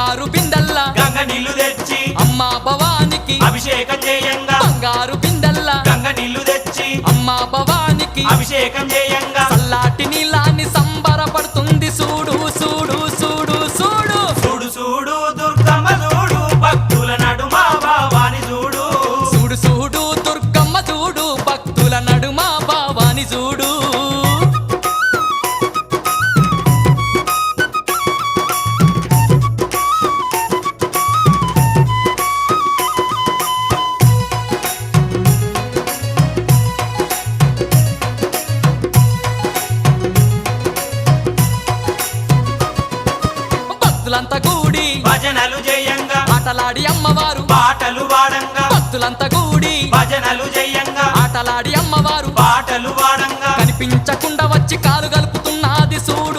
బంగారు బిందెల్లా గంగ నీళ్లు తెచ్చి అమ్మా భవానికి అభిషేకం చేయంగా బంగారు బిందెల్లా గంగ నీళ్లు తెచ్చి అమ్మా భవానికి అభిషేకం చేయంగా చల్లాటి నీళ్ళని సంబరపడుతుంది చూడు చూడు చూడు చూడు చూడు చూడు దుర్గమ్మ చూడు భక్తుల నడుమ భావాని చూడు చూడు చూడు దుర్గమ్మ చూడు భక్తుల నడుమ భావాని చూడు భక్తులంతా కూడి భజనలు చేయంగా ఆటలాడి అమ్మవారు పాటలు వాడంగా భక్తులంతా కూడి భజనలు చేయంగా ఆటలాడి అమ్మవారు పాటలు వాడంగా కనిపించకుండా వచ్చి కాలు గలుపుతున్నది చూడు